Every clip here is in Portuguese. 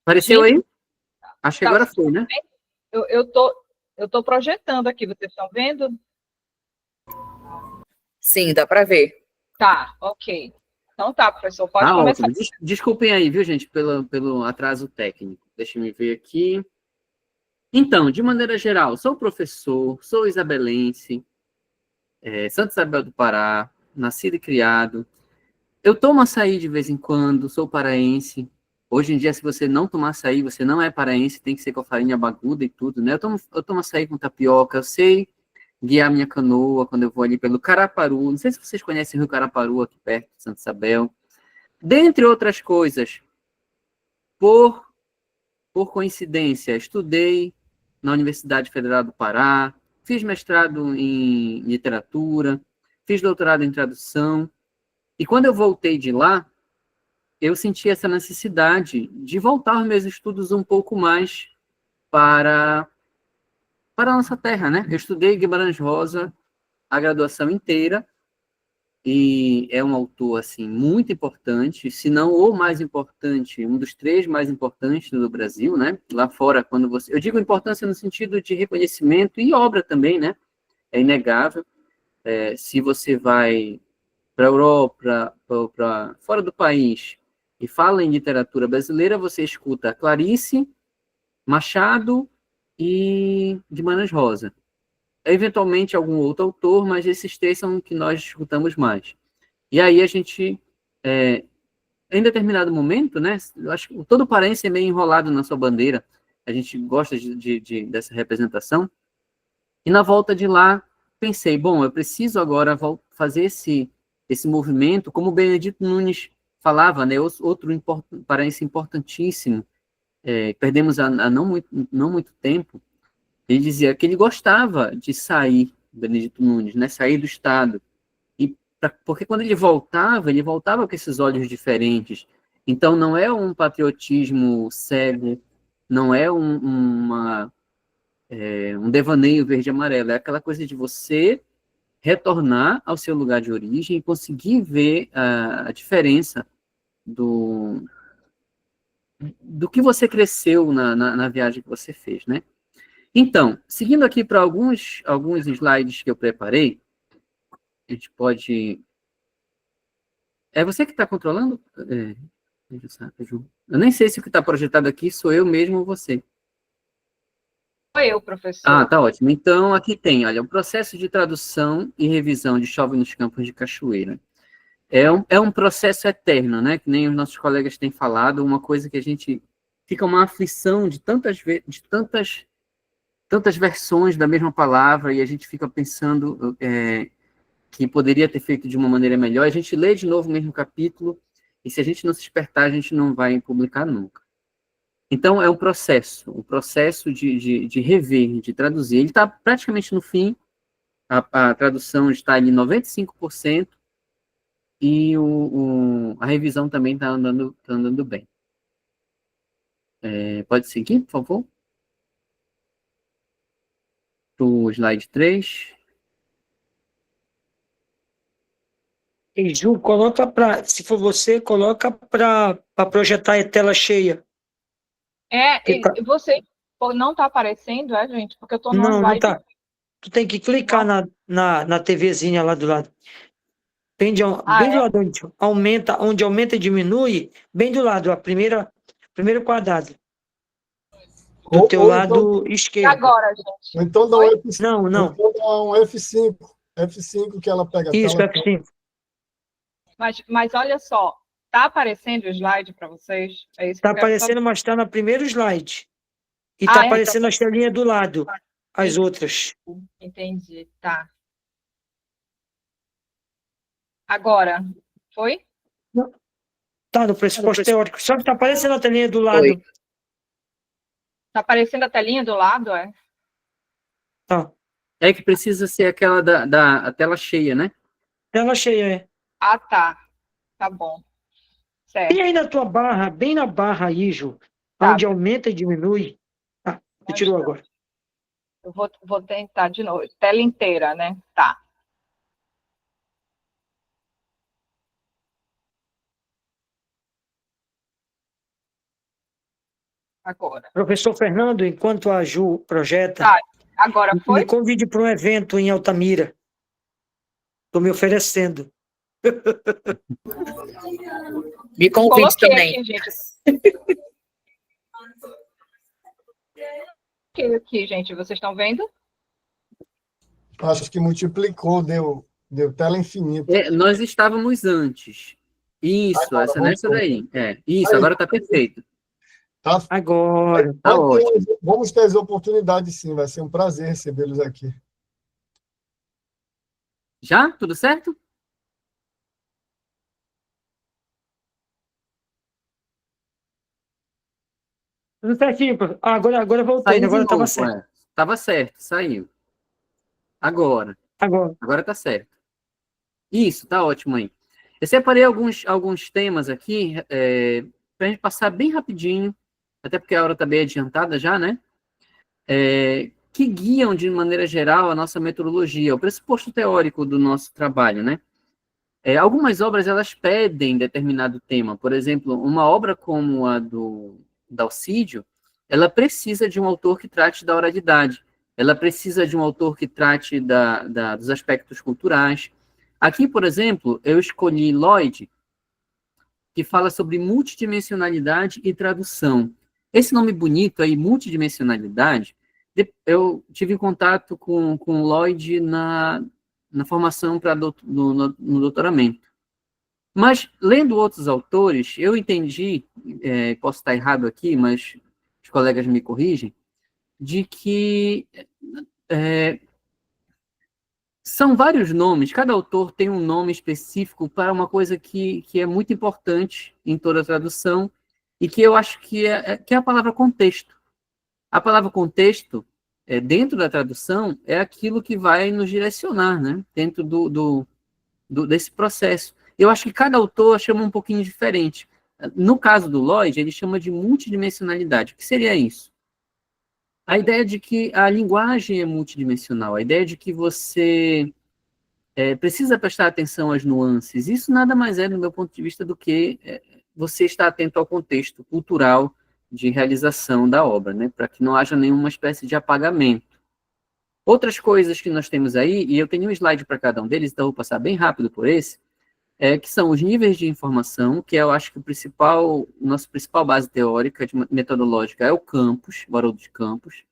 Apareceu Gente, aí? Acho que agora foi, né? eu tô projetando aqui, vocês estão vendo? Sim, dá para ver. Tá, ok. Então tá, professor, pode Ah, começar. ótimo. Desculpem aí, viu, gente, pelo atraso técnico. Deixa eu ver aqui. Então, de maneira geral, sou professor, sou isabelense, Santa Isabel do Pará, nascido e criado. Eu tomo açaí de vez em quando, sou paraense. Hoje em dia, se você não tomar açaí, você não é paraense, tem que ser com a farinha baguda e tudo, né? Eu tomo açaí com tapioca, eu sei guiar minha canoa quando eu vou ali pelo Caraparu. Não sei se vocês conhecem o Rio Caraparu, aqui perto de Santa Isabel. Dentre outras coisas, por, por coincidência, estudei na Universidade Federal do Pará, fiz mestrado em literatura, fiz doutorado em tradução, e quando eu voltei de lá, eu senti essa necessidade de voltar aos meus estudos um pouco mais para, para a nossa terra, né? Eu estudei Guimarães Rosa a graduação inteira, e é um autor, assim, muito importante, se não o mais importante, um dos três mais importantes do Brasil, né? Lá fora, quando você... Eu digo importância no sentido de reconhecimento e obra também, né? É inegável. Se você vai para a Europa, para fora do país, e fala em literatura brasileira, você escuta Clarice, Machado e Guimarães Rosa. Eventualmente algum outro autor, mas esses três são os que nós escutamos mais. E aí a gente, em determinado momento, né, eu acho que todo paraense é meio enrolado na sua bandeira, a gente gosta dessa representação, e na volta de lá, pensei, bom, eu preciso agora fazer esse movimento, como o Benedito Nunes falava, né, outro paraense importantíssimo, perdemos há não muito tempo, ele dizia que ele gostava de sair, Benedito Nunes, né, sair do Estado, porque quando ele voltava com esses olhos diferentes. Então, não é um patriotismo cego, não é um devaneio verde e amarelo, é aquela coisa de você retornar ao seu lugar de origem e conseguir ver a diferença do, do que você cresceu na viagem que você fez, né? Então, seguindo aqui para alguns slides que eu preparei, a gente pode... É você que está controlando? Eu nem sei se o que está projetado aqui sou eu mesmo ou você. Sou eu, Ah, professor. tá ótimo. Então, aqui tem, olha, o processo de tradução e revisão de Chove nos Campos de Cachoeira. É um processo eterno, né? Que nem os nossos colegas têm falado, uma coisa que a gente fica uma aflição de tantas versões da mesma palavra, e a gente fica pensando que poderia ter feito de uma maneira melhor. A gente lê de novo o mesmo capítulo, e se a gente não se despertar, a gente não vai publicar nunca. Então, é um processo de rever, de traduzir. Ele está praticamente no fim, a tradução está ali 95%, e a revisão também está andando bem. Pode seguir, por favor? Para o slide 3. E Ju, coloca para, se for você, coloca para projetar em tela cheia. Você não está aparecendo, gente? Porque eu estou numa Não, não slide. tá. Tu tem que clicar na TVzinha lá do lado. Bem do lado onde aumenta e diminui, bem do lado, primeiro quadrado. Do teu lado Então, esquerdo. Agora, gente. então dá um F5, Não. então dá um F5. F5 que ela pega a Isso, tela. F5. Mas olha só, tá aparecendo o slide para vocês? É isso que Tá eu quero aparecendo, saber. mas está no primeiro slide. E tá É? aparecendo as telinhas do lado, as Entendi. outras. Entendi, tá. Agora, foi? Tá no pressuposto teórico. Só que tá aparecendo a telinha do lado. Tá aparecendo a telinha do lado, é? Tá. É que precisa ser aquela a tela cheia, né? Tela cheia, é. Ah, tá. Tá bom. Tem Certo. aí na tua barra, bem na barra aí, Ju, Tá. onde aumenta e diminui. Ah, tu tirou agora. Eu vou tentar de novo. Tela inteira, né? Tá. agora. Professor Fernando, enquanto a Ju projeta, Tá. Agora me foi? convide para um evento em Altamira. Estou me oferecendo. Me convide Coloquei também. aqui, gente. Coloquei aqui, gente. Vocês estão vendo? Acho que multiplicou, deu tela infinita. Nós estávamos antes. Isso, Agora, essa voltou. nessa daí. Isso, Aí, agora está perfeito. Tá? Agora. Tá ótimo. Vamos ter as oportunidades, sim. Vai ser um prazer recebê-los aqui. Já? Tudo certo? Tudo certinho, professor. Agora eu voltei, Saiu de agora estava novo, certo. Estava certo, saiu. Agora Agora. está certo. Isso, tá ótimo aí. Eu separei alguns temas aqui, para a gente passar bem rapidinho, até porque a hora está bem adiantada já, né? Que guiam, de maneira geral, a nossa metodologia, o pressuposto teórico do nosso trabalho, né? Algumas obras, elas pedem determinado tema. Por exemplo, uma obra como a do Dalcídio, ela precisa de um autor que trate da oralidade, ela precisa de um autor que trate dos aspectos culturais. Aqui, por exemplo, eu escolhi Lloyd, que fala sobre multidimensionalidade e tradução. Esse nome bonito aí, multidimensionalidade, eu tive contato com Lloyd na formação no doutoramento. Mas, lendo outros autores, eu entendi, posso estar errado aqui, mas os colegas me corrigem, de que são vários nomes, cada autor tem um nome específico para uma coisa que é muito importante em toda tradução e que eu acho que é a palavra contexto. A palavra contexto, dentro da tradução, é aquilo que vai nos direcionar, né? Dentro desse processo. Eu acho que cada autor chama um pouquinho diferente. No caso do Lloyd, ele chama de multidimensionalidade. O que seria isso? A ideia de que a linguagem é multidimensional, a ideia de que você precisa prestar atenção às nuances. Isso nada mais é, do meu ponto de vista, do que você estar atento ao contexto cultural de realização da obra, né? Para que não haja nenhuma espécie de apagamento. Outras coisas que nós temos aí, e eu tenho um slide para cada um deles, então eu vou passar bem rápido por esse, que são os níveis de informação, que eu acho que nossa principal base teórica, metodológica, é o campus, o Haroldo de Campos.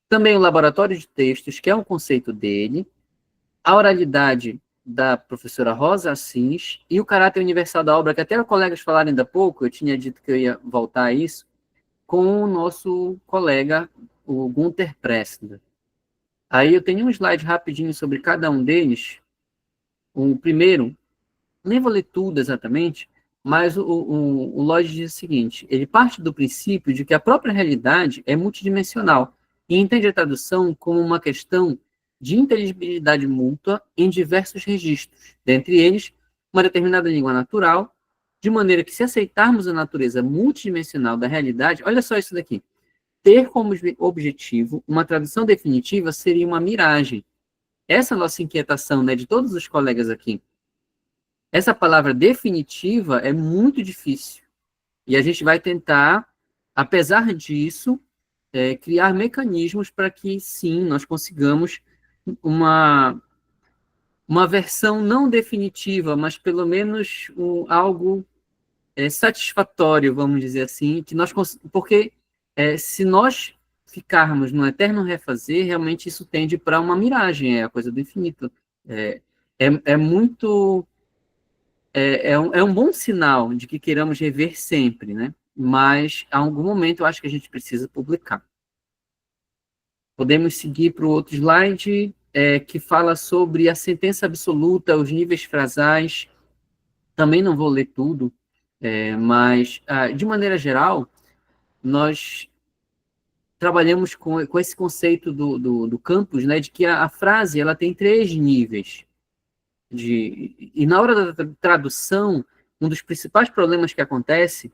Também o laboratório de textos, que é um conceito dele. A oralidade da professora Rosa Assis e o caráter universal da obra, que até os colegas falaram ainda há pouco, eu tinha dito que eu ia voltar a isso, com o nosso colega, o Gunther Pressler. Aí eu tenho um slide rapidinho sobre cada um deles. O primeiro, nem vou ler tudo exatamente, mas o Lloyd diz o seguinte: ele parte do princípio de que a própria realidade é multidimensional e entende a tradução como uma questão de inteligibilidade mútua em diversos registros, dentre eles, uma determinada língua natural, de maneira que, se aceitarmos a natureza multidimensional da realidade, olha só isso daqui, ter como objetivo uma tradução definitiva seria uma miragem. Essa é a nossa inquietação, né, de todos os colegas aqui. Essa palavra definitiva é muito difícil. E a gente vai tentar, apesar disso, criar mecanismos para que, sim, nós consigamos uma versão não definitiva, mas pelo menos algo satisfatório, vamos dizer assim, que porque se nós ficarmos no eterno refazer, realmente isso tende para uma miragem, é a coisa do infinito. Muito... É um bom sinal de que queiramos rever sempre, né? Mas, a algum momento, eu acho que a gente precisa publicar. Podemos seguir para o outro slide, que fala sobre a sentença absoluta, os níveis frasais. Também não vou ler tudo, mas, de maneira geral, nós trabalhamos com esse conceito do campus, né, de que a frase ela tem 3 níveis. E na hora da tradução, um dos principais problemas que acontece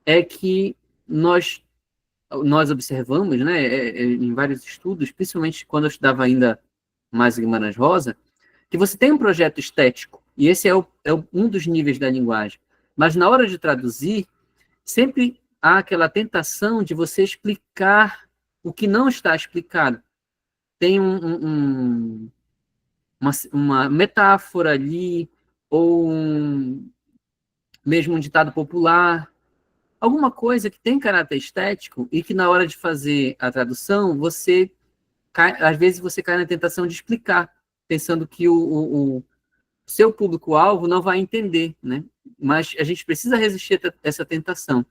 é que nós observamos, né, em vários estudos, principalmente quando eu estudava ainda mais Guimarães Rosa, que você tem um projeto estético, e esse é um dos níveis da linguagem, mas na hora de traduzir, sempre há aquela tentação de você explicar o que não está explicado. Tem uma metáfora ali, ou mesmo um ditado popular, alguma coisa que tem caráter estético e que na hora de fazer a tradução, às vezes você cai na tentação de explicar, pensando que o seu público-alvo não vai entender, né? Mas a gente precisa resistir a essa tentação.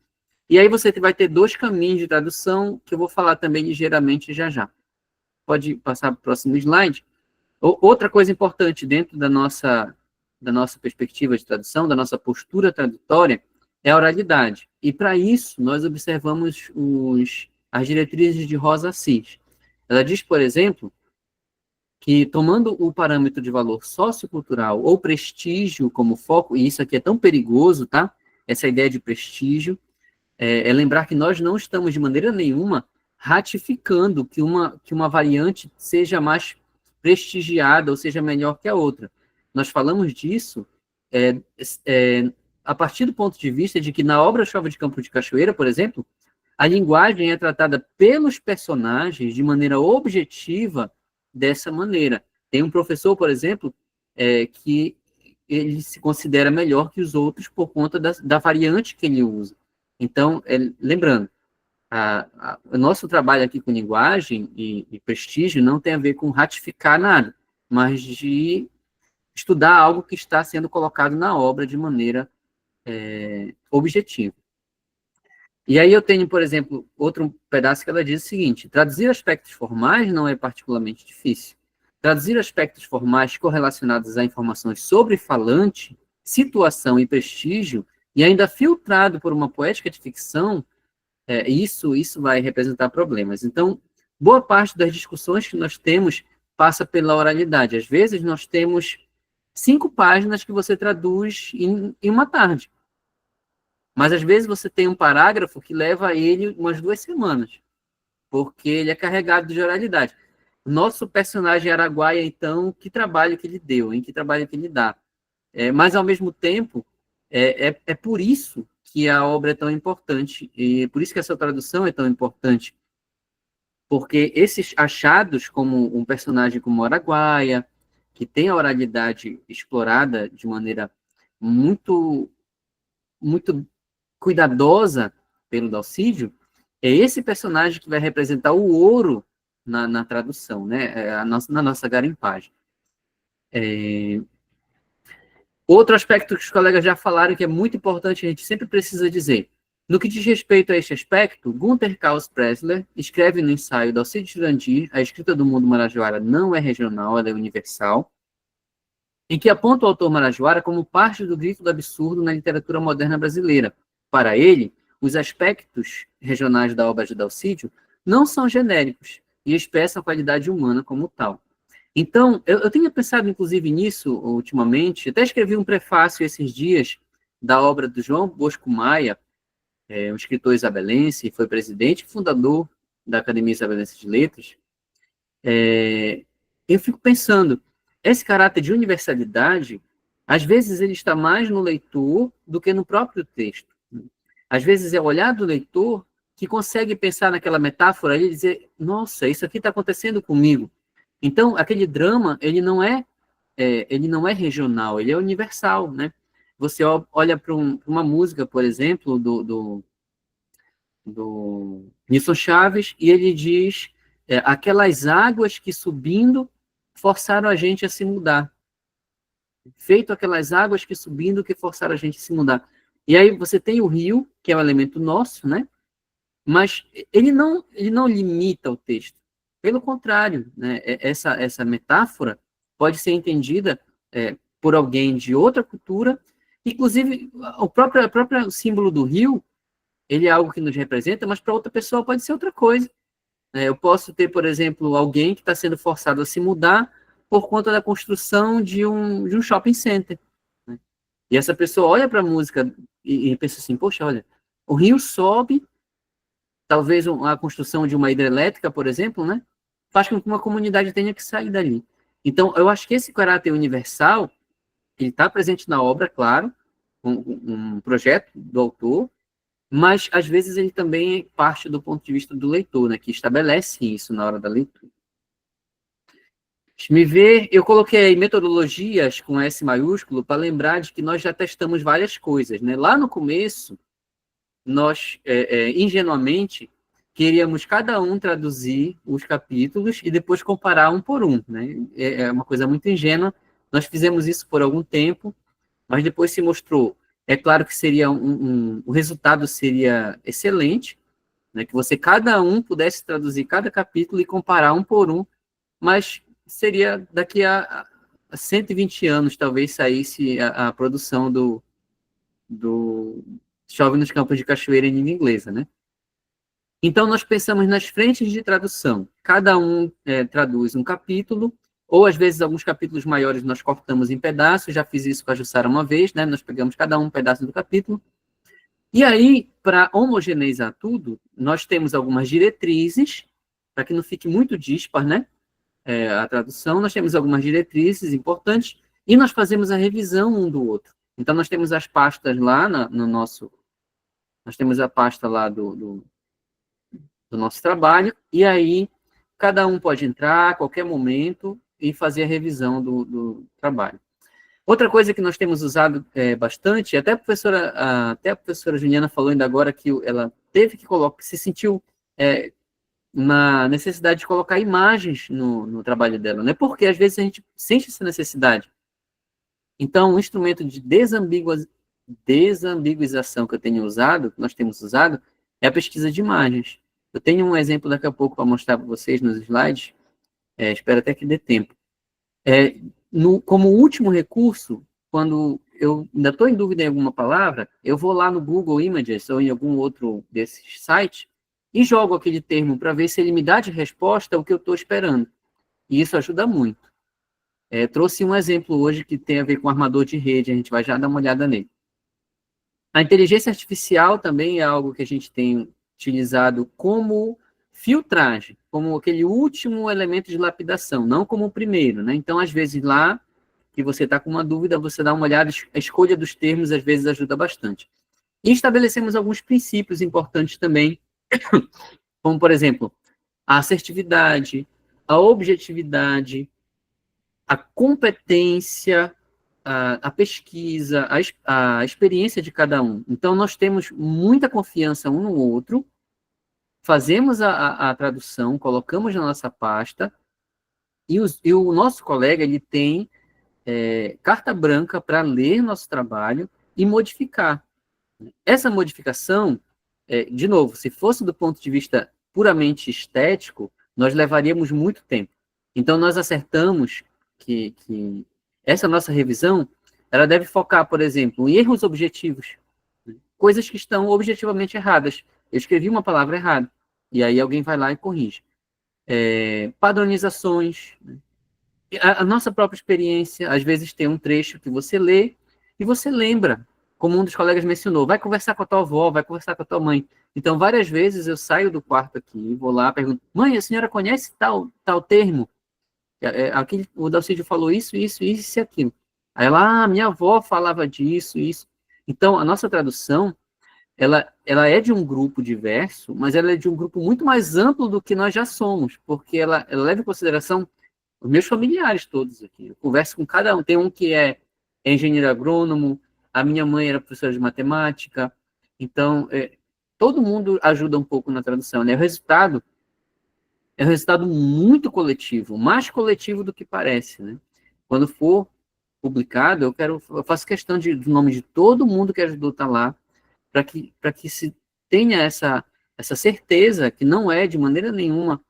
E aí você vai ter 2 caminhos de tradução, que eu vou falar também ligeiramente já já. Pode passar para o próximo slide. Outra coisa importante dentro da nossa perspectiva de tradução, da nossa postura tradutória, é a oralidade. E para isso, nós observamos as diretrizes de Rosa Assis. Ela diz, por exemplo, que tomando o parâmetro de valor sociocultural ou prestígio como foco, e isso aqui é tão perigoso, tá? Essa ideia de prestígio, é lembrar que nós não estamos de maneira nenhuma ratificando que uma variante seja mais prestigiada ou seja melhor que a outra. Nós falamos disso a partir do ponto de vista de que na obra Chova de Campo de Cachoeira, por exemplo, a linguagem é tratada pelos personagens de maneira objetiva dessa maneira. Tem um professor, por exemplo, que ele se considera melhor que os outros por conta da variante que ele usa. Então, lembrando, o nosso trabalho aqui com linguagem e prestígio não tem a ver com ratificar nada, mas de estudar algo que está sendo colocado na obra de maneira objetiva. E aí eu tenho, por exemplo, outro pedaço que ela diz o seguinte: traduzir aspectos formais não é particularmente difícil. Traduzir aspectos formais correlacionados a informações sobre falante, situação e prestígio, e ainda filtrado por uma poética de ficção, isso vai representar problemas. Então, boa parte das discussões que nós temos passa pela oralidade. Às vezes, nós temos 5 páginas que você traduz em uma tarde. Mas, às vezes, você tem um parágrafo que leva ele umas 2 semanas, porque ele é carregado de oralidade. Nosso personagem Araguaia, então, que trabalho que ele deu, em que trabalho que ele dá. Mas, ao mesmo tempo, é por isso que a obra é tão importante, e por isso que essa tradução é tão importante, porque esses achados, como um personagem como Araguaia, que tem a oralidade explorada de maneira muito, muito cuidadosa pelo Dalcídio, é esse personagem que vai representar o ouro na tradução, né? Na nossa garimpagem. Outro aspecto que os colegas já falaram, que é muito importante, a gente sempre precisa dizer. No que diz respeito a este aspecto, Gunther Carlos Pressler escreve no ensaio Dalcídio Jurandir, A Escrita do Mundo Marajoara não é regional, ela é universal, em que aponta o autor Marajoara como parte do grito do absurdo na literatura moderna brasileira. Para ele, os aspectos regionais da obra de Dalcídio não são genéricos e expressam a qualidade humana como tal. Então, eu tenho pensado, inclusive, nisso ultimamente, até escrevi um prefácio esses dias da obra do João Bosco Maia, um escritor isabelense, foi presidente e fundador da Academia Isabelense de Letras. Eu fico pensando, esse caráter de universalidade, às vezes ele está mais no leitor do que no próprio texto. Às vezes é o olhar do leitor que consegue pensar naquela metáfora e dizer, nossa, isso aqui está acontecendo comigo. Então, aquele drama, ele não é regional, ele é universal, né? Você olha para uma música, por exemplo, do Nilson Chaves, e ele diz, aquelas águas que subindo forçaram a gente a se mudar. Feito aquelas águas que subindo que forçaram a gente a se mudar. E aí você tem o rio, que é um elemento nosso, né? Mas ele não limita o texto. Pelo contrário, né, essa metáfora pode ser entendida por alguém de outra cultura, inclusive o próprio símbolo do rio, ele é algo que nos representa, mas para outra pessoa pode ser outra coisa. Eu posso ter, por exemplo, alguém que está sendo forçado a se mudar por conta da construção de um shopping center. Né? E essa pessoa olha para a música e pensa assim, poxa, olha, o rio sobe, talvez a construção de uma hidrelétrica, por exemplo, né, faz com que uma comunidade tenha que sair dali. Então, eu acho que esse caráter universal, ele está presente na obra, claro, um projeto do autor, mas às vezes ele também parte do ponto de vista do leitor, né, que estabelece isso na hora da leitura. Deixa-me ver, eu coloquei metodologias com S maiúsculo para lembrar de que nós já testamos várias coisas, né? Lá no começo, nós, ingenuamente, queríamos cada um traduzir os capítulos e depois comparar um por um, né? É uma coisa muito ingênua. Nós fizemos isso por algum tempo, mas depois se mostrou. É claro que seria o resultado seria excelente, né? Que você cada um pudesse traduzir cada capítulo e comparar um por um, mas seria daqui a 120 anos, talvez, saísse a produção do Chove nos Campos de Cachoeira em língua inglesa, né? Então, nós pensamos nas frentes de tradução. Cada um traduz um capítulo, ou, às vezes, alguns capítulos maiores nós cortamos em pedaços. Já fiz isso com a Jussara uma vez, né? Nós pegamos cada um pedaço do capítulo. E aí, para homogeneizar tudo, nós temos algumas diretrizes, para que não fique muito dispar, né? A tradução, nós temos algumas diretrizes importantes e nós fazemos a revisão um do outro. Então, nós temos as pastas lá no nosso... Nós temos a pasta lá do nosso trabalho e aí cada um pode entrar a qualquer momento e fazer a revisão do trabalho. Outra coisa que nós temos usado bastante, até a professora Juliana falou ainda agora que ela teve que colocar, se sentiu... na necessidade de colocar imagens no trabalho dela, né? Porque às vezes a gente sente essa necessidade. Então, um instrumento de desambiguização que eu tenho usado, que nós temos usado, é a pesquisa de imagens. Eu tenho um exemplo daqui a pouco para mostrar para vocês nos slides, espero até que dê tempo. Como último recurso, quando eu ainda estou em dúvida em alguma palavra, eu vou lá no Google Images ou em algum outro desses sites e jogo aquele termo para ver se ele me dá de resposta o que eu estou esperando. E isso ajuda muito. Trouxe um exemplo hoje que tem a ver com armador de rede, a gente vai já dar uma olhada nele. A inteligência artificial também é algo que a gente tem utilizado como filtragem, como aquele último elemento de lapidação, não como o primeiro, né? Então, às vezes, lá que você está com uma dúvida, você dá uma olhada, a escolha dos termos, às vezes, ajuda bastante. E estabelecemos alguns princípios importantes também, como, por exemplo, a assertividade, a objetividade, a competência, a pesquisa, a experiência de cada um. Então, nós temos muita confiança um no outro, fazemos a tradução, colocamos na nossa pasta, e o nosso colega ele tem carta branca para ler nosso trabalho e modificar. Essa modificação, de novo, se fosse do ponto de vista puramente estético, nós levaríamos muito tempo. Então, nós acertamos que essa nossa revisão, ela deve focar, por exemplo, em erros objetivos, coisas que estão objetivamente erradas. Eu escrevi uma palavra errada, e aí alguém vai lá e corrige. Padronizações, né? A nossa própria experiência, às vezes tem um trecho que você lê e você lembra, como um dos colegas mencionou, vai conversar com a tua avó, vai conversar com a tua mãe. Então, várias vezes eu saio do quarto aqui, vou lá, pergunto, mãe, a senhora conhece tal termo? O Dalcídio falou isso e aquilo. Aí ela, minha avó falava disso, isso. Então, a nossa tradução, ela é de um grupo diverso, mas ela é de um grupo muito mais amplo do que nós já somos, porque ela leva em consideração os meus familiares todos aqui. Eu converso com cada um. Tem um que é engenheiro agrônomo, a minha mãe era professora de matemática. Então, todo mundo ajuda um pouco na tradução, né? O resultado é um resultado muito coletivo, mais coletivo do que parece, né? Quando for publicado, eu faço questão do nome de todo mundo que ajudou a estar lá, para que se tenha essa certeza que não é de maneira nenhuma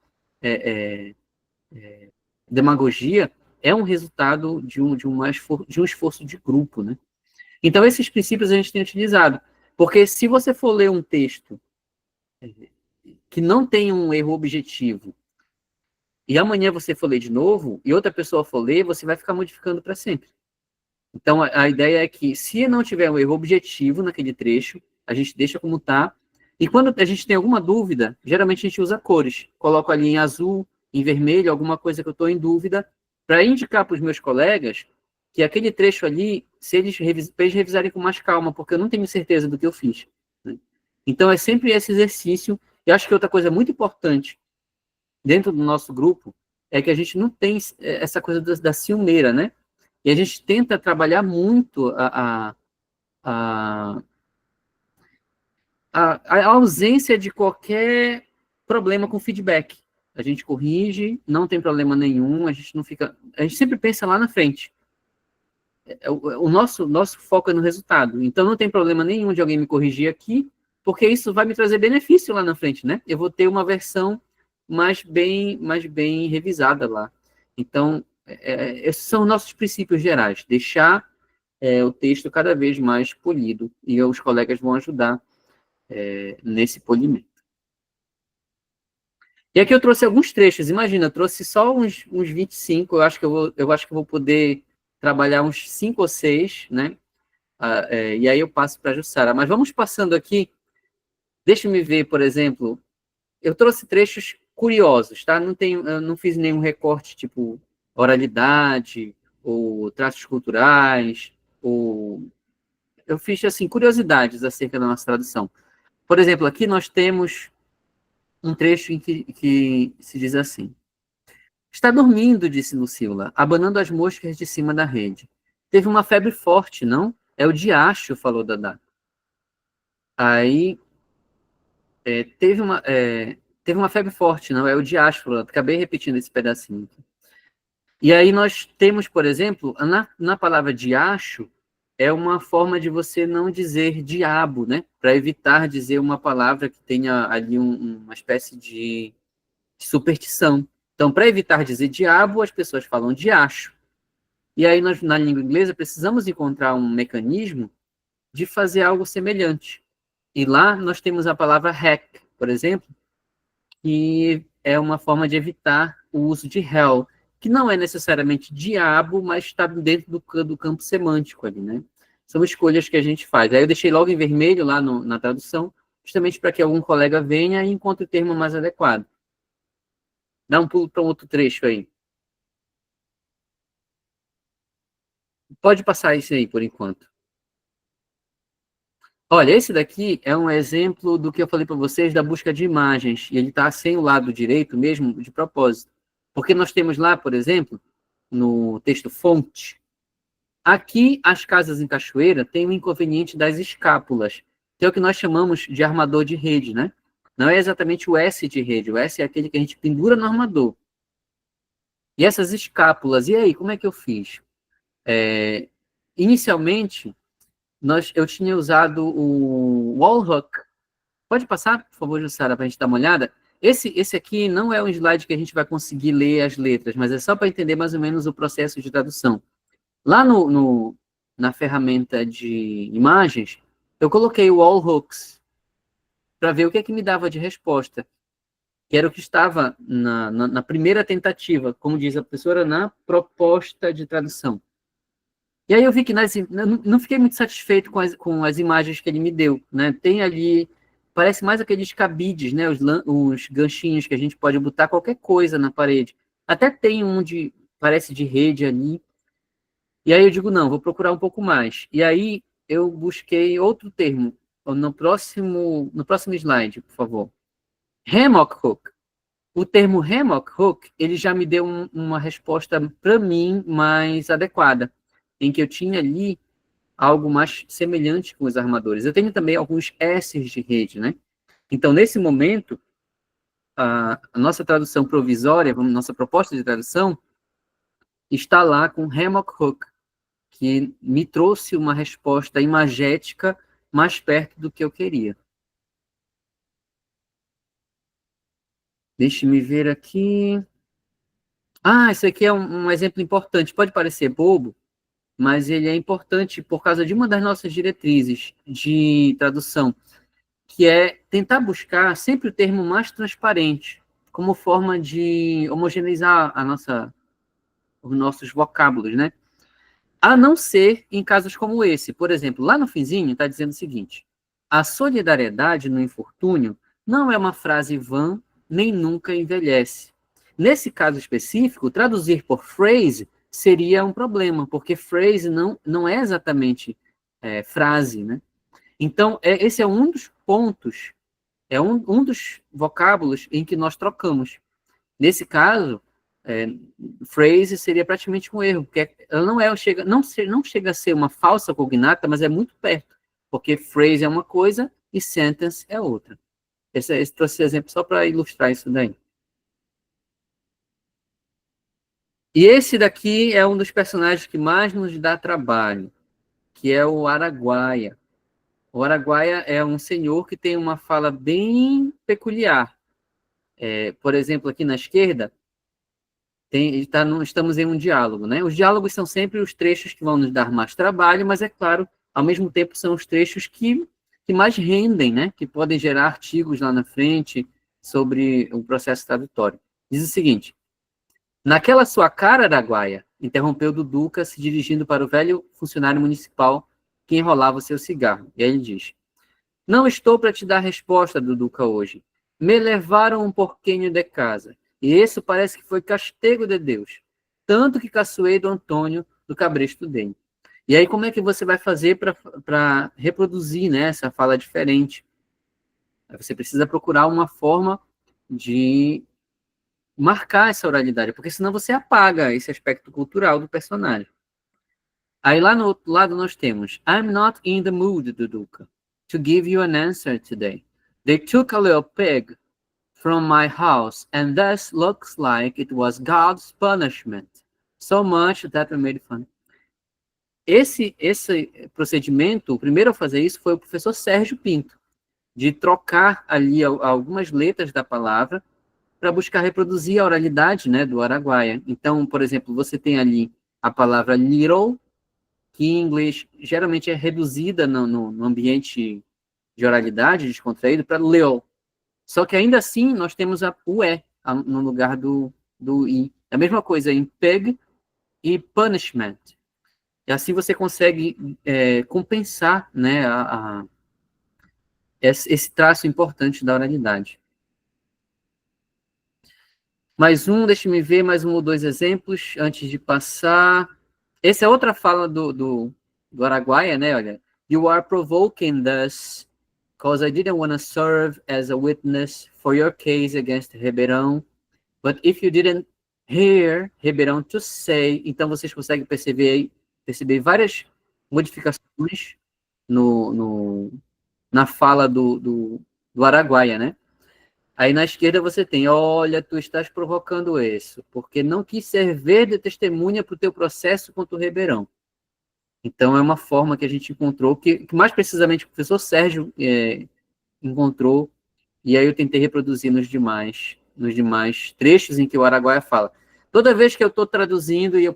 demagogia, é um resultado de um esforço de grupo, né? Então, esses princípios a gente tem utilizado, porque se você for ler um texto que não tem um erro objetivo, e amanhã você for ler de novo, e outra pessoa for ler, você vai ficar modificando para sempre. Então, a ideia é que, se não tiver um erro objetivo naquele trecho, a gente deixa como está, e quando a gente tem alguma dúvida, geralmente a gente usa cores. Coloco ali em azul, em vermelho, alguma coisa que eu estou em dúvida, para indicar para os meus colegas que aquele trecho ali, para eles revisarem com mais calma, porque eu não tenho certeza do que eu fiz, né? Então, é sempre esse exercício. E acho que outra coisa muito importante dentro do nosso grupo é que a gente não tem essa coisa da ciumeira, né? E a gente tenta trabalhar muito a ausência de qualquer problema com feedback. A gente corrige, não tem problema nenhum, a gente não fica... A gente sempre pensa lá na frente. O nosso foco é no resultado. Então, não tem problema nenhum de alguém me corrigir aqui, porque isso vai me trazer benefício lá na frente, né? Eu vou ter uma versão mais bem revisada lá. Então, esses são os nossos princípios gerais. Deixar o texto cada vez mais polido, e os colegas vão ajudar nesse polimento. E aqui eu trouxe alguns trechos. Imagina, eu trouxe só uns 25, eu acho que eu vou poder trabalhar uns 5 ou 6, né? E aí eu passo para a Jussara. Mas vamos passando aqui. Deixa-me ver, por exemplo, eu trouxe trechos curiosos, tá? Eu não fiz nenhum recorte, tipo oralidade, ou traços culturais, ou... Eu fiz, assim, curiosidades acerca da nossa tradução. Por exemplo, aqui nós temos um trecho em que se diz assim: está dormindo, disse Lucila, abanando as moscas de cima da rede. Teve uma febre forte, não? É o diacho, falou Dadá. Aí, teve uma febre forte, não? É o diacho, falou. Acabei repetindo esse pedacinho aqui. E aí nós temos, por exemplo, na palavra diacho, é uma forma de você não dizer diabo, né? Para evitar dizer uma palavra que tenha ali uma espécie de superstição. Então, para evitar dizer diabo, as pessoas falam diacho. E aí, nós, na língua inglesa, precisamos encontrar um mecanismo de fazer algo semelhante. E lá nós temos a palavra heck, por exemplo, que é uma forma de evitar o uso de hell, que não é necessariamente diabo, mas está dentro do campo semântico ali, né? São escolhas que a gente faz. Aí eu deixei logo em vermelho lá na tradução, justamente para que algum colega venha e encontre o termo mais adequado. Dá um pulo para um outro trecho aí. Pode passar isso aí, por enquanto. Olha, esse daqui é um exemplo do que eu falei para vocês da busca de imagens. E ele está sem o lado direito mesmo, de propósito. Porque nós temos lá, por exemplo, no texto fonte, aqui as casas em Cachoeira têm o inconveniente das escápulas, que é o que nós chamamos de armador de rede, né? Não é exatamente o S de rede. O S é aquele que a gente pendura no armador. E essas escápulas, e aí, como é que eu fiz? Inicialmente, eu tinha usado o wall hook. Pode passar, por favor, Jussara, para a gente dar uma olhada? Esse aqui não é um slide que a gente vai conseguir ler as letras, mas é só para entender mais ou menos o processo de tradução. Lá na ferramenta de imagens, eu coloquei o wall hooks para ver o que é que me dava de resposta, que era o que estava na primeira tentativa, como diz a professora, na proposta de tradução. E aí eu vi que não fiquei muito satisfeito com as imagens que ele me deu, né? Tem ali, parece mais aqueles cabides, né? Os ganchinhos que a gente pode botar qualquer coisa na parede. Até tem um parece de rede ali. E aí eu digo, não, vou procurar um pouco mais. E aí eu busquei outro termo, no próximo slide, por favor. Hammock hook. O termo hammock hook, ele já me deu uma resposta, para mim, mais adequada, em que eu tinha ali algo mais semelhante com os armadores. Eu tenho também alguns S's de rede, né? Então, nesse momento, a nossa tradução provisória, nossa proposta de tradução, está lá com hammock hook, que me trouxe uma resposta imagética mais perto do que eu queria. Deixe-me ver aqui. Esse aqui é um exemplo importante. Pode parecer bobo, mas ele é importante por causa de uma das nossas diretrizes de tradução, que é tentar buscar sempre o termo mais transparente, como forma de homogeneizar os nossos vocábulos, né? A não ser em casos como esse. Por exemplo, lá no finzinho está dizendo o seguinte: a solidariedade no infortúnio não é uma frase vã, nem nunca envelhece. Nesse caso específico, traduzir por phrase seria um problema, porque phrase não é exatamente frase, né? Então, esse é um dos pontos, é um dos vocábulos em que nós trocamos. Nesse caso, phrase seria praticamente um erro, porque ela não chega a ser uma falsa cognata, mas é muito perto, porque phrase é uma coisa e sentence é outra. Esse trouxe exemplo só para ilustrar isso daí. E esse daqui é um dos personagens que mais nos dá trabalho, que é o Araguaia. O Araguaia é um senhor que tem uma fala bem peculiar. Por exemplo, aqui na esquerda, estamos em um diálogo, né? Os diálogos são sempre os trechos que vão nos dar mais trabalho, mas é claro, ao mesmo tempo são os trechos que mais rendem, né? Que podem gerar artigos lá na frente sobre o processo tradutório. Diz o seguinte: naquela sua cara, Araguaia, interrompeu Duduca, se dirigindo para o velho funcionário municipal que enrolava o seu cigarro. E aí ele diz: não estou para te dar resposta, Duduca, hoje. Me levaram um porquinho de casa. E isso parece que foi castigo de Deus. Tanto que caçoei do Antônio do cabresto dele. E aí, como é que você vai fazer para reproduzir, né, essa fala diferente? Você precisa procurar uma forma de marcar essa oralidade, porque senão você apaga esse aspecto cultural do personagem. Aí lá no outro lado nós temos: I'm not in the mood, Duduca, to give you an answer today. They took a little pig from my house, and thus looks like it was God's punishment. So much that we made fun. Esse procedimento, o primeiro a fazer isso foi o professor Sérgio Pinto, de trocar ali algumas letras da palavra para buscar reproduzir a oralidade, né, do Araguaia. Então, por exemplo, você tem ali a palavra little, que em inglês geralmente é reduzida no ambiente de oralidade, descontraído, para little. Só que ainda assim nós temos o E no lugar do I. É a mesma coisa em pig e punishment. E assim você consegue compensar, né, esse traço importante da oralidade. Deixa-me ver mais um ou dois exemplos antes de passar. Essa é outra fala do Araguaia, né? Olha, you are provoking this because I didn't want to serve as a witness for your case against Ribeirão, but if you didn't hear Ribeirão to say, então vocês conseguem perceber várias modificações na fala do Araguaia, né? Aí na esquerda você tem: olha, tu estás provocando isso, porque não quis servir de testemunha para o teu processo contra o Ribeirão. Então é uma forma que a gente encontrou, que mais precisamente o professor Sérgio encontrou, e aí eu tentei reproduzir nos demais trechos em que o Araguaia fala. Toda vez que eu estou traduzindo e eu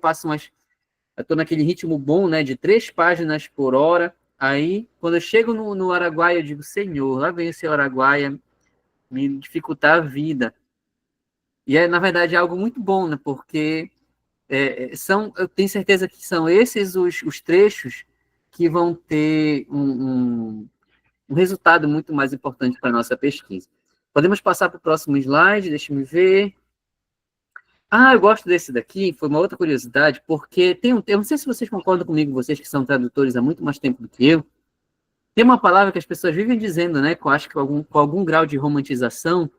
estou naquele ritmo bom, né, de 3 páginas por hora, aí quando eu chego no Araguaia eu digo: Senhor, lá vem esse Araguaia me dificultar a vida. E na verdade, é algo muito bom, né? Porque eu tenho certeza que são esses os trechos que vão ter um resultado muito mais importante para a nossa pesquisa. Podemos passar para o próximo slide, deixa-me ver. Eu gosto desse daqui, foi uma outra curiosidade, porque tem um termo, não sei se vocês concordam comigo, vocês que são tradutores há muito mais tempo do que eu, tem uma palavra que as pessoas vivem dizendo, né, que eu acho que com algum grau de romantização,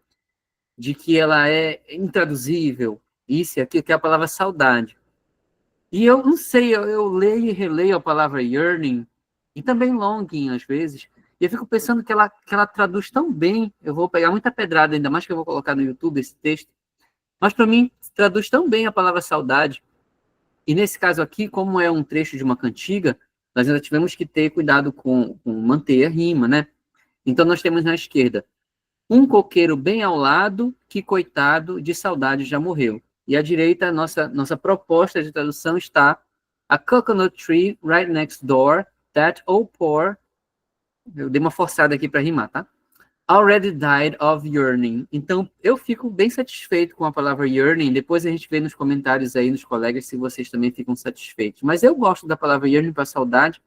de que ela é intraduzível, isso e aquilo, que é a palavra saudade. E eu não sei, eu leio e releio a palavra yearning, e também longing, às vezes, e eu fico pensando que ela traduz tão bem, eu vou pegar muita pedrada, ainda mais que eu vou colocar no YouTube esse texto, mas para mim traduz tão bem a palavra saudade. E nesse caso aqui, como é um trecho de uma cantiga, nós ainda tivemos que ter cuidado com manter a rima, né? Então nós temos na esquerda: um coqueiro bem ao lado, que coitado, de saudade já morreu. E à direita, nossa proposta de tradução está: a coconut tree right next door, that old poor... Eu dei uma forçada aqui para rimar, tá? Already died of yearning. Então, eu fico bem satisfeito com a palavra yearning. Depois a gente vê nos comentários aí, nos colegas, se vocês também ficam satisfeitos. Mas eu gosto da palavra yearning para saudade.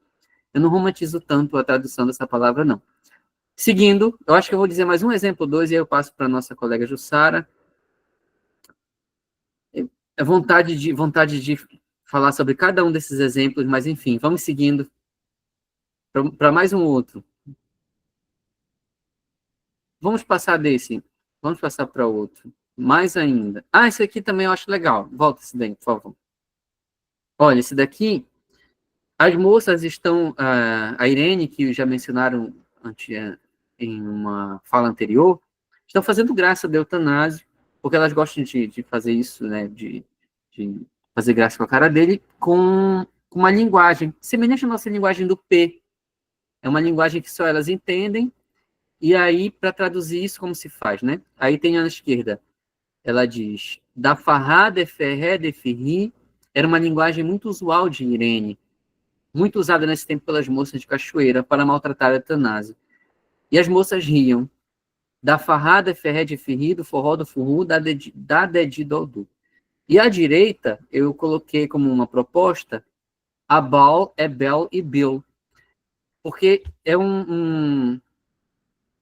Eu não romantizo tanto a tradução dessa palavra, não. Seguindo, eu acho que eu vou dizer mais um exemplo, 2, e aí eu passo para a nossa colega Jussara. Vontade de falar sobre cada um desses exemplos, mas enfim, vamos seguindo para mais um outro. Vamos passar desse. Vamos passar para outro. Mais ainda. Ah, esse aqui também eu acho legal. Volta esse daí, por favor. Olha, esse daqui, as moças estão, a Irene, que já mencionaram em uma fala anterior, estão fazendo graça da eutanásia, porque elas gostam de fazer isso, né, de fazer graça com a cara dele, com uma linguagem semelhante à nossa linguagem do P. É uma linguagem que só elas entendem, e aí, para traduzir isso, como se faz, né? Aí tem à esquerda, ela diz, da farrá de ferré de ferri, era uma linguagem muito usual de Irene, muito usada nesse tempo pelas moças de Cachoeira para maltratar a eutanásia. E as moças riam. Da farrada, ferré de ferri, do forró do furru, da dedi dodô. E à direita, eu coloquei como uma proposta a Bal, Ebel e Bill. Porque é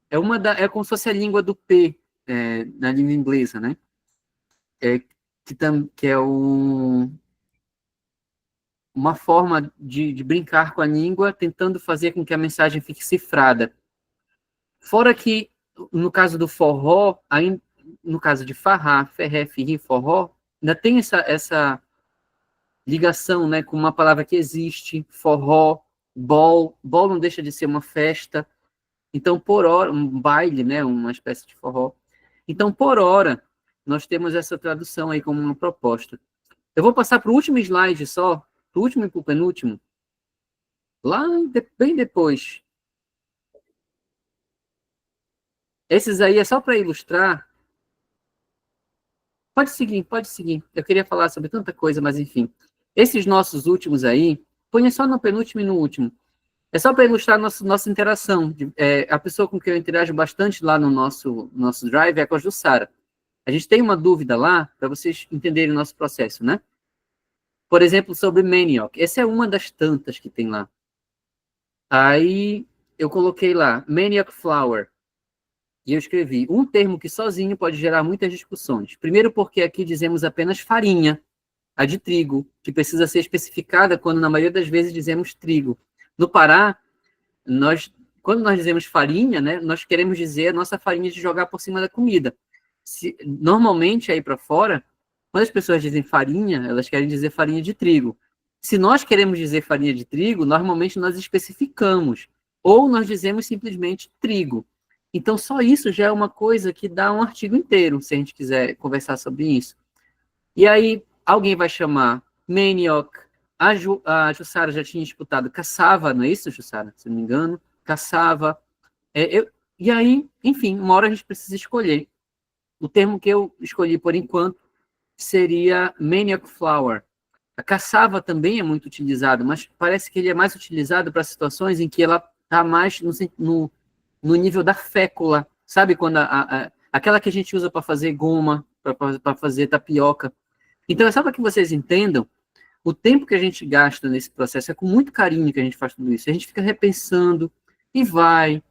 é como se fosse a língua do P, na língua inglesa, né? Que é uma forma de brincar com a língua, tentando fazer com que a mensagem fique cifrada. Fora que, no caso do forró, no caso de farrá, ferré, firri, forró, ainda tem essa ligação, né, com uma palavra que existe, forró, bol não deixa de ser uma festa, então, por hora, um baile, né, uma espécie de forró. Então, por hora, nós temos essa tradução aí como uma proposta. Eu vou passar para o último slide só, para o último e para o penúltimo, bem depois. Esses aí é só para ilustrar. Pode seguir, pode seguir. Eu queria falar sobre tanta coisa, mas enfim. Esses nossos últimos aí, põe só no penúltimo e no último. É só para ilustrar nossa interação. A pessoa com quem eu interajo bastante lá no nosso Drive é com a Jussara. A gente tem uma dúvida lá, para vocês entenderem o nosso processo, né? Por exemplo, sobre Manioc. Essa é uma das tantas que tem lá. Aí, eu coloquei lá, Manioc Flour. E eu escrevi, um termo que sozinho pode gerar muitas discussões. Primeiro porque aqui dizemos apenas farinha, a de trigo, que precisa ser especificada quando na maioria das vezes dizemos trigo. No Pará, quando nós dizemos farinha, né, nós queremos dizer a nossa farinha de jogar por cima da comida. Normalmente, aí para fora, quando as pessoas dizem farinha, elas querem dizer farinha de trigo. Se nós queremos dizer farinha de trigo, normalmente nós especificamos, ou nós dizemos simplesmente trigo. Então, só isso já é uma coisa que dá um artigo inteiro, se a gente quiser conversar sobre isso. E aí, alguém vai chamar Manioc. A Jussara já tinha disputado caçava, não é isso, Jussara? Se não me engano. Caçava. E aí, enfim, uma hora a gente precisa escolher. O termo que eu escolhi, por enquanto, seria Manioc Flour. A caçava também é muito utilizado, mas parece que ele é mais utilizado para situações em que ela está mais no nível da fécula, sabe? Quando aquela que a gente usa para fazer goma, para fazer tapioca. Então, é só para que vocês entendam o tempo que a gente gasta nesse processo. É com muito carinho que a gente faz tudo isso. A gente fica repensando, e vai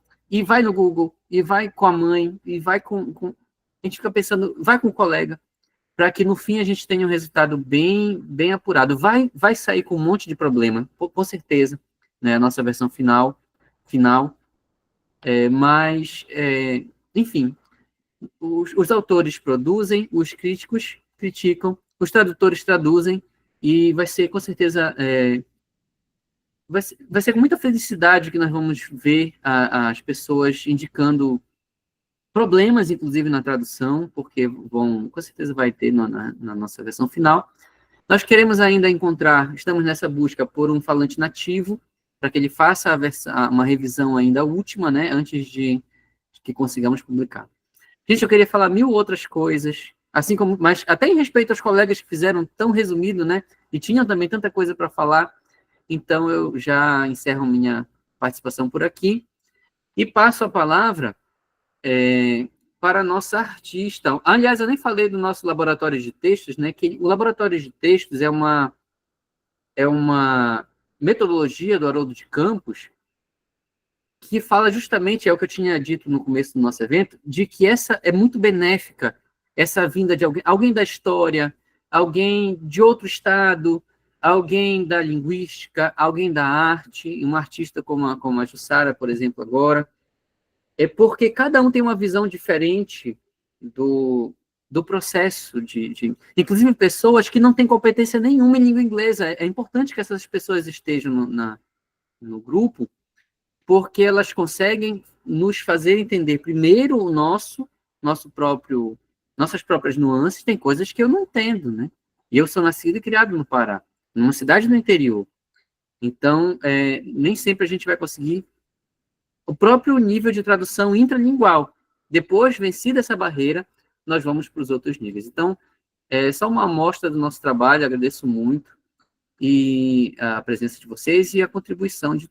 no Google, e vai com a mãe, e vai a gente fica pensando, vai com o colega, para que no fim a gente tenha um resultado bem, bem apurado. Vai sair com um monte de problema, com certeza, né? A nossa versão final, mas, enfim, os autores produzem, os críticos criticam, os tradutores traduzem, e vai ser, com certeza, vai ser com muita felicidade que nós vamos ver as pessoas indicando problemas, inclusive, na tradução, porque com certeza vai ter na nossa versão final. Nós queremos ainda estamos nessa busca por um falante nativo, para que ele faça uma revisão ainda última, né, antes de que consigamos publicar. Gente, eu queria falar 1000 outras coisas, assim como, mas até em respeito aos colegas que fizeram tão resumido, né, e tinham também tanta coisa para falar, então eu já encerro minha participação por aqui e passo a palavra para a nossa artista. Aliás, eu nem falei do nosso laboratório de textos, né, que o laboratório de textos é uma metodologia do Haroldo de Campos que fala justamente, é o que eu tinha dito no começo do nosso evento, de que essa é muito benéfica, essa vinda de alguém da história, alguém de outro estado, alguém da linguística, alguém da arte, um artista como a Jussara, por exemplo, agora. é porque cada um tem uma visão diferente do processo inclusive pessoas que não têm competência nenhuma em língua inglesa. É importante que essas pessoas estejam no grupo, porque elas conseguem nos fazer entender primeiro nossas próprias nuances. Tem coisas que eu não entendo, né? E eu sou nascido e criado no Pará, numa cidade do interior. Então, nem sempre a gente vai conseguir o próprio nível de tradução intralingual. Depois, vencida essa barreira, nós vamos para os outros níveis. Então, é só uma amostra do nosso trabalho, agradeço muito e a presença de vocês e a contribuição de